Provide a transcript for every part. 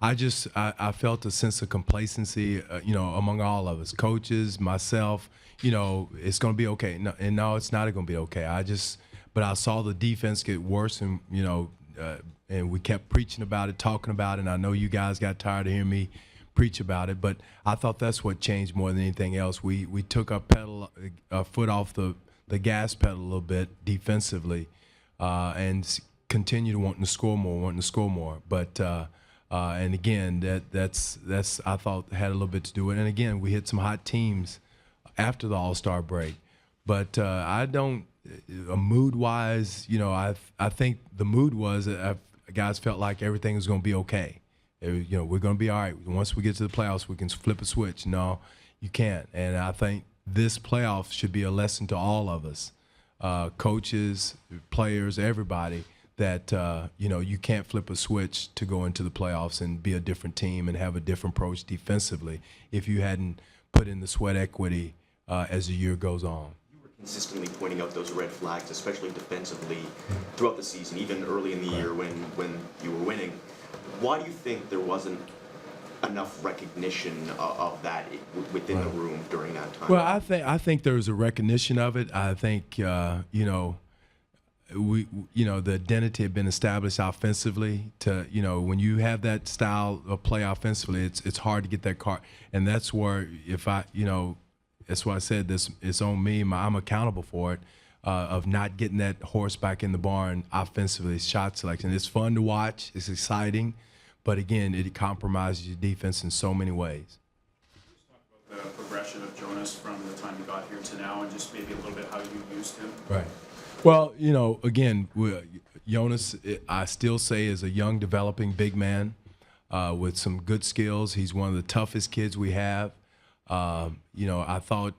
I felt a sense of complacency, among all of us, coaches, myself. It's going to be okay. No, and no, it's not going to be okay. But I saw the defense get worse, and and we kept preaching about it, talking about it. And I know you guys got tired of hearing me preach about it, but I thought that's what changed more than anything else. We took our foot off the gas pedal a little bit defensively, and continued wanting to score more. But and again, that's I thought had a little bit to do with it. And again, we hit some hot teams after the All-Star break. But I don't, mood-wise, I think the mood was guys felt like everything was going to be okay. We're going to be all right. Once we get to the playoffs, we can flip a switch. No, you can't. And I think this playoff should be a lesson to all of us, coaches, players, everybody, that, you can't flip a switch to go into the playoffs and be a different team and have a different approach defensively if you hadn't put in the sweat equity as the year goes on. You were consistently pointing out those red flags, especially defensively, throughout the season, even early in the year when you were winning. Why do you think there wasn't enough recognition of that within the room during that time? Well, I think there was a recognition of it. I think the identity had been established offensively. When you have that style of play offensively, it's hard to get that card, and that's where that's why I said this. It's on me. I'm accountable for it. Of not getting that horse back in the barn offensively, shot selection. It's fun to watch. It's exciting. But again, it compromises your defense in so many ways. Just talk about the progression of Jonas from the time he got here to now, and just maybe a little bit how you used him. Right. Well, again, Jonas, I still say, is a young, developing big man with some good skills. He's one of the toughest kids we have. I thought,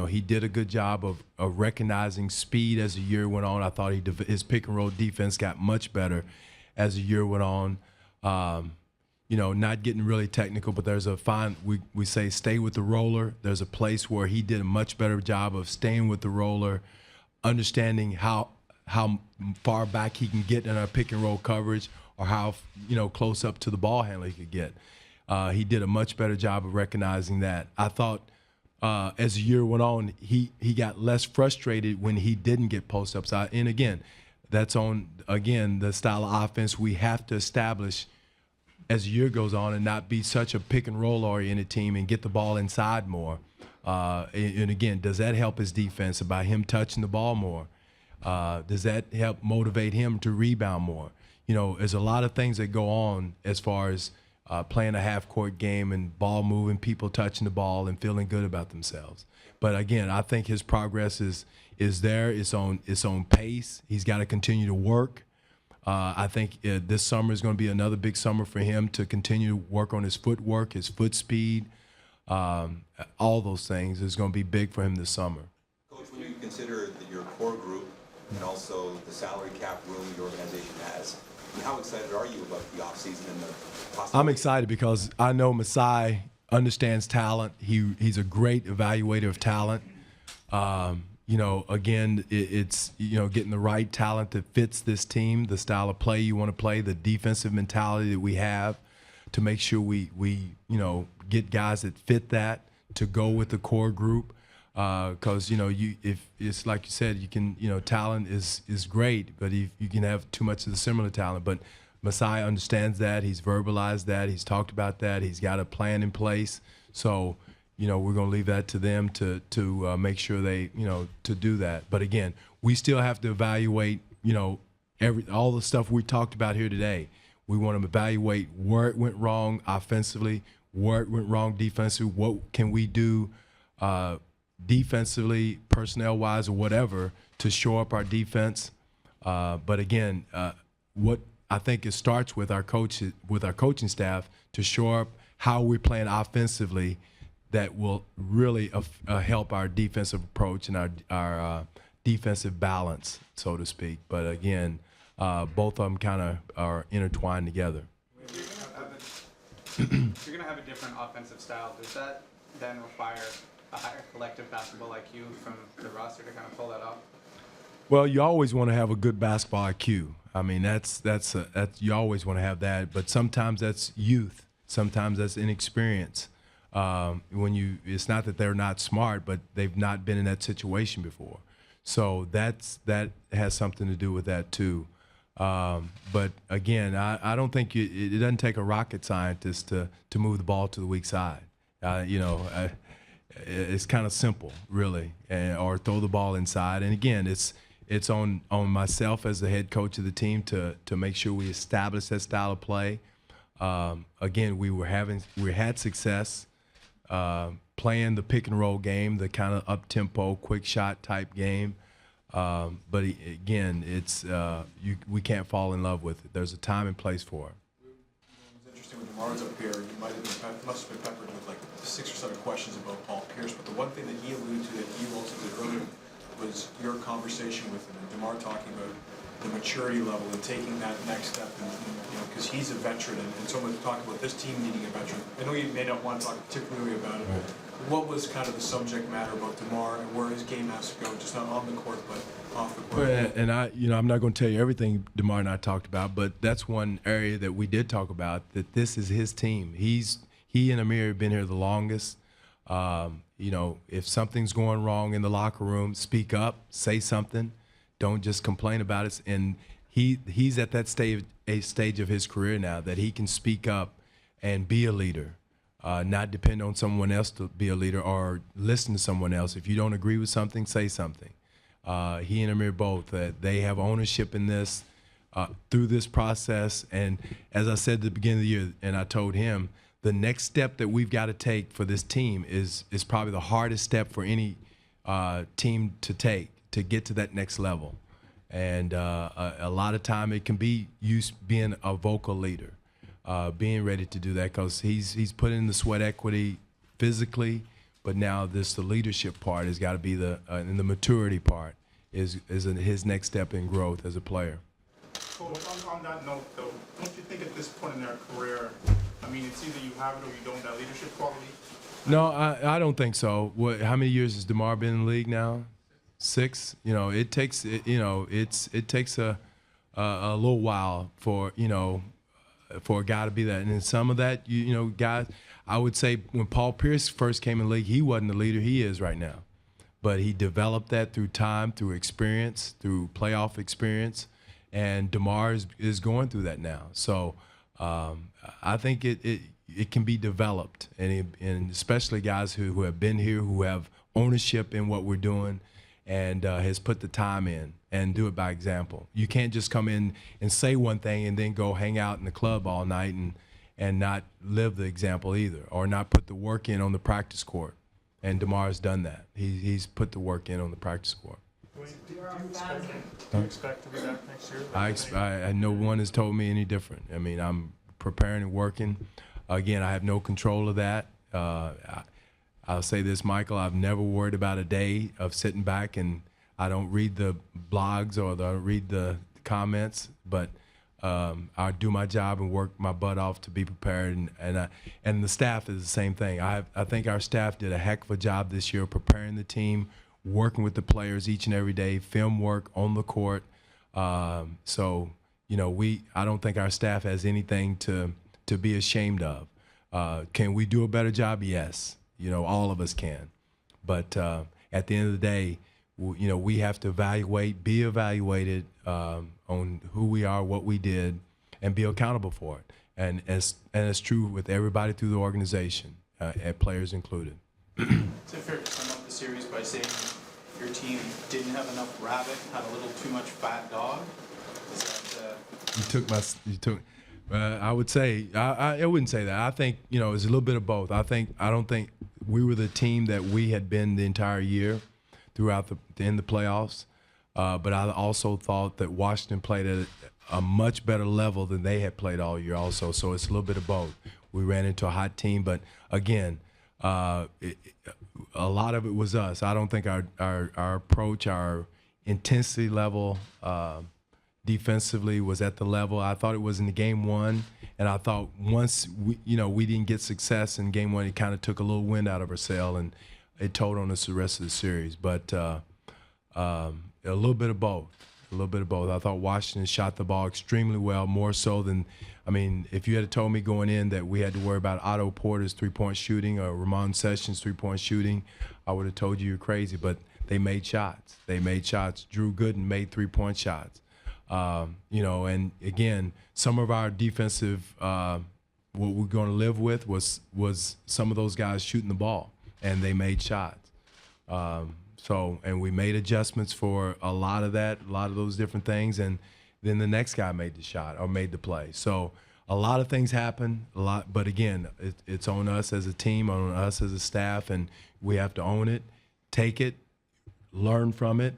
he did a good job of recognizing speed as the year went on. I thought his pick and roll defense got much better as the year went on. Not getting really technical, but there's a fine, we say stay with the roller. There's a place where he did a much better job of staying with the roller, understanding how far back he can get in our pick and roll coverage, or how close up to the ball handler he could get. He did a much better job of recognizing that. I thought as the year went on, he got less frustrated when he didn't get post-ups. And again, that's the style of offense we have to establish as the year goes on, and not be such a pick and roll oriented team and get the ball inside more. And again, does that help his defense by him touching the ball more? Does that help motivate him to rebound more? There's a lot of things that go on as far as playing a half-court game and ball moving, people touching the ball and feeling good about themselves. But again, I think his progress is there. It's on pace. He's got to continue to work. I think this summer is going to be another big summer for him to continue to work on his footwork, his foot speed. All those things is going to be big for him this summer. Coach, when you consider your core group and also the salary cap room the organization has, how excited are you about the offseason and the possibility? I'm excited because I know Masai understands talent. He's a great evaluator of talent. Again, it's getting the right talent that fits this team, the style of play you want to play, the defensive mentality that we have, to make sure we get guys that fit that to go with the core group. Because if it's like you said, you can talent is great, but you can have too much of the similar talent. But Masai understands that. He's verbalized that. He's talked about that. He's got a plan in place. So we're going to leave that to them to make sure they to do that. But again, we still have to evaluate all the stuff we talked about here today. We want to evaluate where it went wrong offensively, where it went wrong defensively. What can we do defensively, personnel-wise, or whatever, to shore up our defense. But again, what I think it starts with our coaching staff to shore up how we're playing offensively. That will really help our defensive approach and our defensive balance, so to speak. But again, both of them kind of are intertwined together. You're going to have a different offensive style. Does that then require a higher collective basketball IQ from the roster to kind of pull that off? Well, you always want to have a good basketball IQ. I mean, that's you always want to have that, but sometimes that's youth. Sometimes that's inexperience. It's not that they're not smart, but they've not been in that situation before. So that has something to do with that too. But again, I don't think it doesn't take a rocket scientist to move the ball to the weak side. It's kind of simple, really, or throw the ball inside. And again, it's on myself as the head coach of the team to make sure we establish that style of play. Again, we had success playing the pick and roll game, the kind of up tempo, quick shot type game. But again, we can't fall in love with it. There's a time and place for it. It's interesting when DeMar's up here, you must have been peppered with like 6 or 7 questions about Paul Pierce, but the one thing that he alluded to that you also did earlier was your conversation with him, and DeMar talking about the maturity level and taking that next step, and because he's a veteran, and someone talked about this team needing a veteran. I know you may not want to talk particularly about it, but what was kind of the subject matter about DeMar and where his game has to go, just not on the court, but off the court? Well, and I'm not going to tell you everything DeMar and I talked about, but that's one area that we did talk about, that this is his team. He and Amir have been here the longest. If something's going wrong in the locker room, speak up, say something. Don't just complain about it. And he's at that stage of his career now that he can speak up and be a leader, not depend on someone else to be a leader or listen to someone else. If you don't agree with something, say something. He and Amir both, they have ownership in this through this process. And as I said at the beginning of the year, and I told him, the next step that we've got to take for this team is probably the hardest step for any team to take to get to that next level. And a lot of time it can be you being a vocal leader, being ready to do that, because he's put in the sweat equity physically, but now the leadership part has got to be and the maturity part is his next step in growth as a player. Coach, on that note, though, don't you think at this point in their career, I mean, it's either you have it or you don't, that leadership quality? No, I don't think so. How many years has DeMar been in the league now? 6. It takes it takes a little while for a guy to be that. And in some of that, guys, I would say when Paul Pierce first came in the league, he wasn't the leader he is right now, but he developed that through time, through experience, through playoff experience, and DeMar is going through that now. So I think it can be developed, and especially guys who have been here, who have ownership in what we're doing, and has put the time in and do it by example. You can't just come in and say one thing and then go hang out in the club all night and not live the example either, or not put the work in on the practice court. And DeMar's done that. He's put the work in on the practice court. Do you expect to be back next year? I no one has told me any different. I mean, I'm preparing and working. Again, I have no control of that. I'll say this, Michael, I've never worried about a day of sitting back, and I don't read the blogs or read the comments, but I do my job and work my butt off to be prepared, and the staff is the same thing. I think our staff did a heck of a job this year preparing the team, working with the players each and every day, film work on the court. So I don't think our staff has anything to be ashamed of. Can we do a better job? Yes. All of us can. But at the end of the day, we have to be evaluated on who we are, what we did, and be accountable for it. And it's true with everybody through the organization, and players included. Is it fair to sum up the series by saying your team didn't have enough rabbit, had a little too much fat dog? Is that, I would say I wouldn't say that. I think it's a little bit of both. I don't think we were the team that we had been the entire year throughout in the playoffs. But I also thought that Washington played at a much better level than they had played all year also. So it's a little bit of both. We ran into a hot team, but again, a lot of it was us. I don't think our approach, our intensity level defensively was at the level. I thought it was in the game 1, and I thought once we didn't get success in game 1, it kind of took a little wind out of our sail, and it told on us the rest of the series. But a little bit of both. A little bit of both. I thought Washington shot the ball extremely well, more so than, I mean, if you had told me going in that we had to worry about Otto Porter's three-point shooting or Ramon Sessions' three-point shooting, I would have told you you're crazy. But they made shots. They made shots. Drew Gooden made three-point shots. You know, and again, some of our defensive, what we're going to live with was some of those guys shooting the ball, and they made shots. And we made adjustments for a lot of that, a lot of those different things, and then the next guy made the shot or made the play. So a lot of things happen, but again, it's on us as a team, on us as a staff, and we have to own it, take it, learn from it,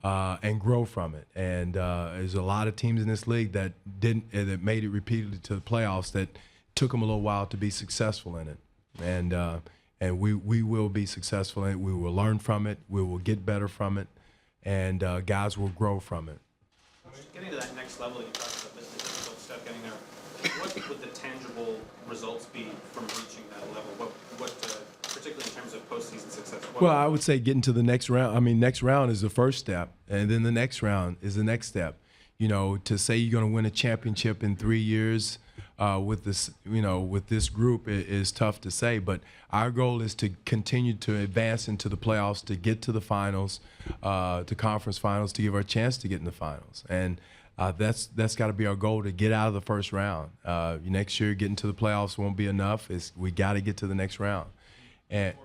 and grow from it. And there's a lot of teams in this league that that made it repeatedly to the playoffs that took them a little while to be successful in it. And we will be successful in it. We will learn from it. We will get better from it, and guys will grow from it. Getting to that next level, you talked about the difficult stuff getting there. What would the tangible results be from reaching that level? Particularly in terms of postseason success? Well, I would say getting to the next round. I mean, next round is the first step, and then the next round is the next step. You know, to say you're going to win a championship in 3 years with this, you know, with this group is tough to say. But our goal is to continue to advance into the playoffs, to get to the finals, to conference finals, to give our a chance to get in the finals. And that's got to be our goal, to get out of the first round. Next year, getting to the playoffs won't be enough. We got to get to the next round. And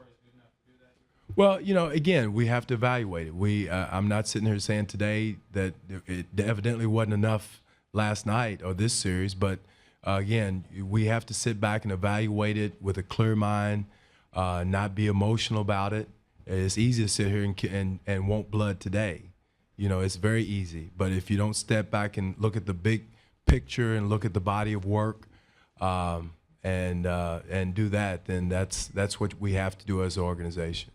well, you know, again, we have to evaluate it. I'm not sitting here saying today that it evidently wasn't enough last night or this series, but again, we have to sit back and evaluate it with a clear mind, not be emotional about it. It's easy to sit here and want blood today. You know, it's very easy. But if you don't step back and look at the big picture and look at the body of work, and do that, then that's what we have to do as an organization.